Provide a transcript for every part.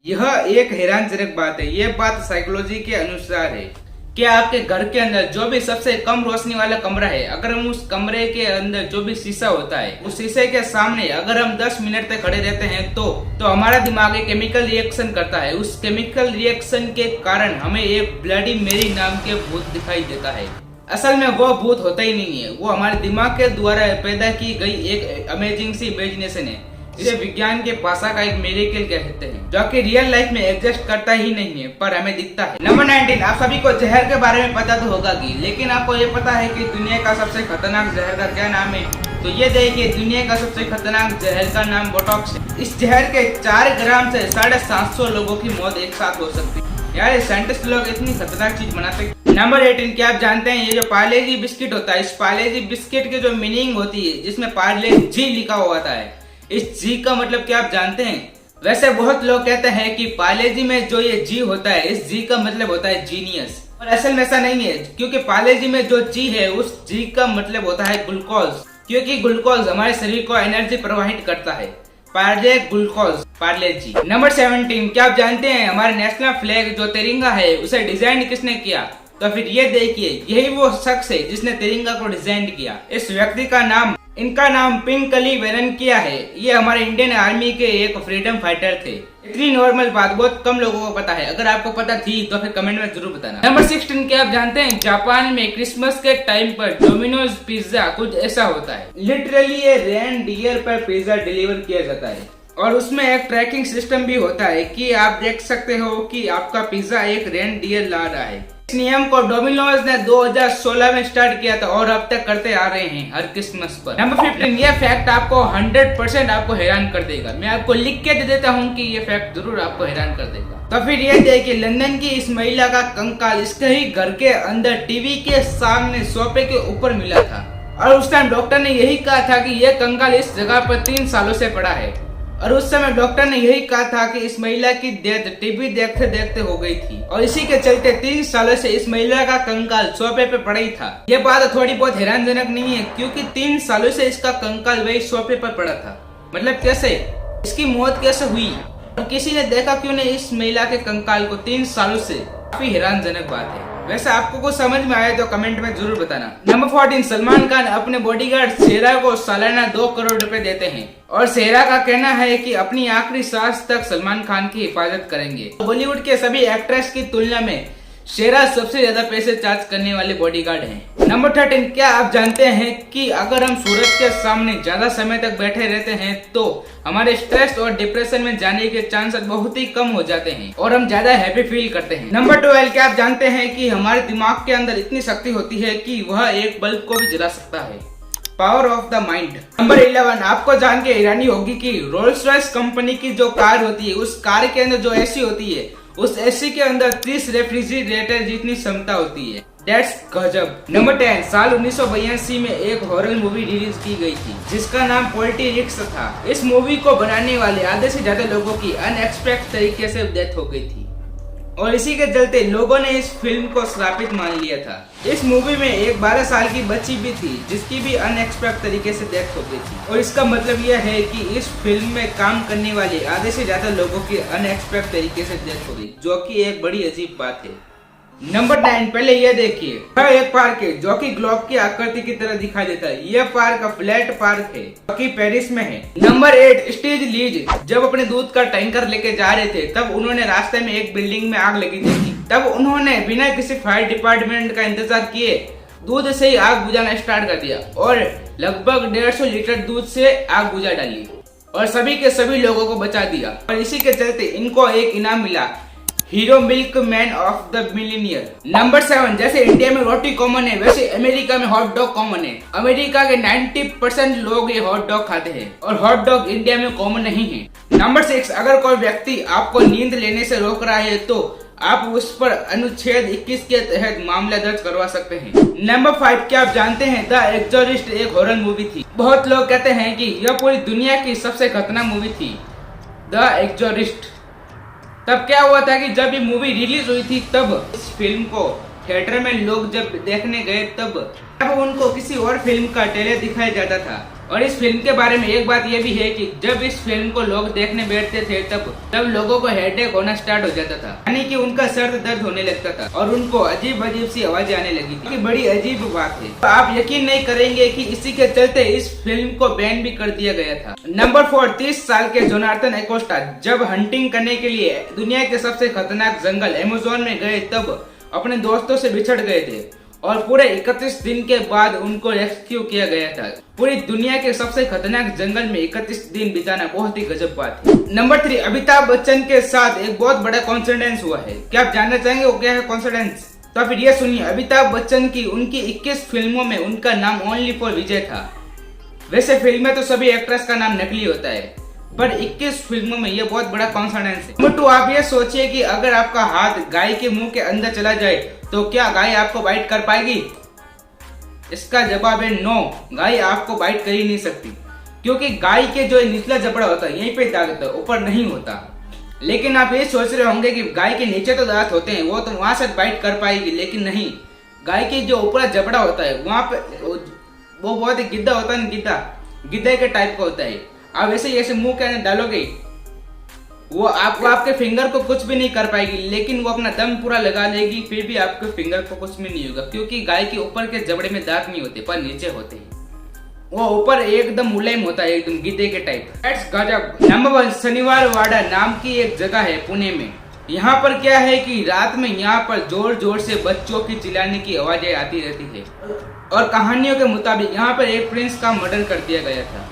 यह एक हैरानजनक बात है। यह बात साइकोलॉजी के अनुसार है कि आपके घर के अंदर जो भी सबसे कम रोशनी वाला कमरा है, अगर हम उस कमरे के अंदर जो भी शीशा होता है, उस शीशे के सामने अगर हम 10 मिनट तक खड़े रहते हैं तो हमारा दिमाग एक केमिकल रिएक्शन करता है। उस केमिकल रिएक्शन के कारण हमें एक ब्लडी मेरी नाम के भूत दिखाई देता है। असल में वो भूत होता ही नहीं है, वो हमारे दिमाग के द्वारा पैदा की गई एक अमेजिंग सी इमेजिनेशन है। इसे विज्ञान के भाषा का एक मिरेकल कहते हैं, जो कि रियल लाइफ में एग्जिस्ट करता ही नहीं है पर हमें दिखता है। नंबर 19, आप सभी को जहर के बारे में पता तो होगा कि, लेकिन आपको ये पता है कि दुनिया का सबसे खतरनाक जहर का क्या नाम है? तो ये देखिए, दुनिया का सबसे खतरनाक जहर का नाम बोटॉक्स है। इस जहर के 4 ग्राम से 750 लोगों की मौत एक साथ हो सकती है। यार साइंटिस्ट लोग इतनी खतरनाक चीज बनाते हैं। नंबर 18, क्या आप जानते हैं ये जो पार्ले जी बिस्किट होता है, इस पार्ले जी बिस्किट की जो मीनिंग होती है, जिसमें पार्ले जी लिखा हुआ होता है, इस जी का मतलब क्या आप जानते हैं? वैसे बहुत लोग कहते हैं कि पार्ले जी में जो ये जी होता है, इस जी का मतलब होता है जीनियस, और असल में ऐसा नहीं है, क्योंकि पार्ले जी में जो जी है उस जी का मतलब होता है ग्लूकोज, क्योंकि ग्लूकोज हमारे शरीर को एनर्जी प्रोवाइड करता है। पार्ले ग्लूकोज, पार्ले जी। नंबर 17, क्या आप जानते हैं हमारे नेशनल फ्लैग जो तिरंगा है उसे डिजाइन किसने किया? तो फिर ये देखिए, यही वो शख्स है जिसने तिरंगा को डिजाइन किया। इस व्यक्ति का नाम, इनका नाम पिंकली वेरनकिया है। ये हमारे इंडियन आर्मी के एक फ्रीडम फाइटर थे। इतनी नॉर्मल बात बहुत कम लोगों को पता है। अगर आपको पता थी तो फिर कमेंट में जरूर बताना। नंबर 16, क्या आप जानते हैं जापान में क्रिसमस के टाइम पर डोमिनोज पिज्जा कुछ ऐसा होता है। लिटरली ये रेनडियर पर पिज्जा डिलीवर किया जाता है, और उसमें एक ट्रैकिंग सिस्टम भी होता है कि आप देख सकते हो कि आपका पिज्जा एक रेनडियर ला रहा है। इस नियम को डोमिनोज ने 2016 में स्टार्ट किया था और अब तक करते आ रहे हैं हर क्रिसमस पर। नंबर 15, ये फैक्ट आपको 100% आपको हैरान कर देगा। मैं आपको लिख के दे देता हूँ कि ये फैक्ट जरूर आपको हैरान कर देगा। तो फिर ये देखिए, लंदन की इस महिला का कंकाल इसके ही घर के अंदर टीवी के सामने सोफे के ऊपर मिला था, और उस टाइम डॉक्टर ने यही कहा था कि यह कंकाल इस जगह पर 3 सालों से पड़ा है, और उस समय डॉक्टर ने यही कहा था कि इस महिला की डेथ टीवी देखते देखते हो गई थी, और इसी के चलते 3 सालों से इस महिला का कंकाल सोफे पे पड़ा ही था। ये बात थोड़ी बहुत हैरानजनक नहीं है, क्योंकि 3 सालों से इसका कंकाल वही सोफे पर पड़ा था। मतलब कैसे, इसकी मौत कैसे हुई और किसी ने देखा क्यों नहीं इस महिला के कंकाल को 3 सालों से? काफी हैरानजनक बात है। वैसे आपको कुछ समझ में आए तो कमेंट में जरूर बताना। नंबर 14, सलमान खान अपने बॉडीगार्ड शेरा को सालाना 2 करोड़ रुपए देते हैं, और शेरा का कहना है कि अपनी आखिरी सांस तक सलमान खान की हिफाजत करेंगे। बॉलीवुड के सभी एक्ट्रेस की तुलना में शेरा सबसे ज्यादा पैसे चार्ज करने वाले बॉडीगार्ड हैं। नंबर 13, क्या आप जानते हैं कि अगर हम सूरज के सामने ज्यादा समय तक बैठे रहते हैं तो हमारे स्ट्रेस और डिप्रेशन में जाने के चांसेस बहुत ही कम हो जाते हैं और हम ज्यादा हैप्पी फील करते हैं। नंबर 12, क्या आप जानते हैं कि हमारे दिमाग के अंदर इतनी शक्ति होती है कि वह एक बल्ब को भी जला सकता है। Power of the mind. Number 11, आपको जान के हैरानी होगी कि रोल्स रॉयस कंपनी की जो कार होती है, उस कार के अंदर जो एसी होती है, उस एसी के अंदर 30 रेफ्रिजरेटर जितनी क्षमता होती है। That's गजब। नंबर 10, साल 1982 में एक हॉरर मूवी रिलीज की गई थी जिसका नाम पॉलिटिक्स था। इस मूवी को बनाने वाले आधे से ज्यादा लोगों की अनएक्सपेक्टेड तरीके से डेथ हो गई थी, और इसी के चलते लोगों ने इस फिल्म को श्रापित मान लिया था। इस मूवी में एक 12 साल की बच्ची भी थी जिसकी भी अनएक्सपेक्टेड तरीके से डेथ हो गई थी, और इसका मतलब यह है कि इस फिल्म में काम करने वाले आधे से ज्यादा लोगों की अनएक्सपेक्टेड तरीके से डेथ हो गई, जो कि एक बड़ी अजीब बात है। नंबर 9, पहले ये देखिए, यह एक पार्क है जो कि ग्लोब की आकृति की तरह दिखाई देता है। यह पार्क फ्लैट पार्क है जो कि पेरिस में है। नंबर 8, स्टीव लीज जब अपने दूध का टैंकर लेके जा रहे थे तब उन्होंने रास्ते में एक बिल्डिंग में आग लगी थी। तब उन्होंने बिना किसी फायर डिपार्टमेंट का इंतजार किए दूध से ही आग बुझाना स्टार्ट कर दिया, और लगभग 150 लीटर दूध से आग बुझा डाली और सभी के सभी लोगों को बचा दिया, और इसी के चलते इनको एक इनाम मिला, hero milk man of the millionaire. Number 7, जैसे इंडिया में रोटी कॉमन है वैसे अमेरिका में हॉट डॉग कॉमन है। अमेरिका के 90% लोग ये हॉट डॉग खाते हैं, और हॉट डॉग इंडिया में कॉमन नहीं है। नंबर 6, अगर कोई व्यक्ति आपको नींद लेने से रोक रहा है तो आप उस पर अनुच्छेद 21 के तहत मामला दर्ज करवा सकते हैं। नंबर 5, क्या आप जानते हैं द एक्सोरिस्ट एक हॉरर मूवी थी। बहुत लोग कहते हैं कि यह पूरी दुनिया की सबसे खतरनाक मूवी थी, द एक्सोरिस्ट। तब क्या हुआ था कि जब ये मूवी रिलीज हुई थी तब इस फिल्म को थिएटर में लोग जब देखने गए तब उनको किसी और फिल्म का ट्रेलर दिखाया जाता था, और इस फिल्म के बारे में एक बात ये भी है कि जब इस फिल्म को लोग देखने बैठते थे तब लोगों को हेडेक होना स्टार्ट हो जाता था, यानी कि उनका सर दर्द होने लगता था और उनको अजीब अजीब सी आवाजें आने लगी थी। बड़ी अजीब बात है। तो आप यकीन नहीं करेंगे कि इसी के चलते इस फिल्म को बैन भी कर दिया गया था। नंबर 4, 30 साल के जोनाथन एकोस्टा जब हंटिंग करने के लिए दुनिया के सबसे खतरनाक जंगल अमेज़न में गए तब अपने दोस्तों से बिछड़ गए थे और पूरे 31 दिन के बाद उनको रेस्क्यू किया गया था। पूरी दुनिया के सबसे खतरनाक जंगल में 31 दिन बिताना बहुत ही गजब बात है। नंबर 3, अमिताभ बच्चन के साथ एक बहुत बड़ा कोइंसिडेंस हुआ है। क्या आप जानना चाहेंगे वो क्या है कोइंसिडेंस? तो फिर ये सुनिए, अमिताभ बच्चन की उनकी 21 फिल्मों में उनका नाम ओनली फॉर विजय था। वैसे फिल्म में तो सभी एक्ट्रेस का नाम नकली होता है, पर 21 फिल्मों में ये बहुत बड़ा कॉन्फिडेंस है। नंबर 2, आप ये सोचिए कि अगर आपका हाथ गाय के मुंह के अंदर चला जाए तो क्या गाय आपको बाइट कर पाएगी? इसका जवाब है नो, गाय आपको बाइट कर ही नहीं सकती, क्योंकि गाय के जो निचला जबड़ा होता है यहीं पे दांत होता है, ऊपर नहीं होता। लेकिन आप ये सोच रहे होंगे कि गाय के नीचे तो दांत होते हैं, वो तो वहां से बाइट कर पाएगी, लेकिन नहीं, गाय के जो ऊपर जबड़ा होता है वहां पे वो बहुत ही गिद्दा होता है, गिद्दे के टाइप का होता है। आप ऐसे मुंह के अंदर डालोगे वो आपको आपके फिंगर को कुछ भी नहीं कर पाएगी, लेकिन वो अपना दम पूरा लगा लेगी, फिर भी आपके फिंगर को कुछ भी नहीं होगा, क्योंकि गाय के ऊपर के जबड़े में दांत नहीं होते पर नीचे होते हैं। वो ऊपर एकदम मुलायम होता है, एकदम गिद्धे के टाइप। गजब। नंबर 1, शनिवार वाड़ा नाम की एक जगह है पुणे में। यहाँ पर क्या है कि रात में यहाँ पर जोर जोर से बच्चों की चिल्लाने की आवाजें आती रहती है और कहानियों के मुताबिक यहाँ पर एक प्रिंस का मर्डर कर दिया गया था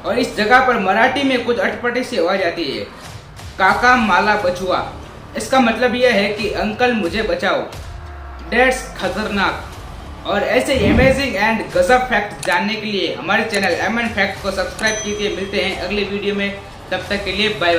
और इस जगह पर मराठी में कुछ अटपटी सी आवाज आती है, काका माला बचुआ। इसका मतलब यह है कि अंकल मुझे बचाओ। डेट्स खतरनाक। और ऐसे अमेजिंग एंड गजब फैक्ट जानने के लिए हमारे चैनल एमएन फैक्ट को सब्सक्राइब कीजिए। मिलते हैं अगले वीडियो में, तब तक के लिए बाय बाय।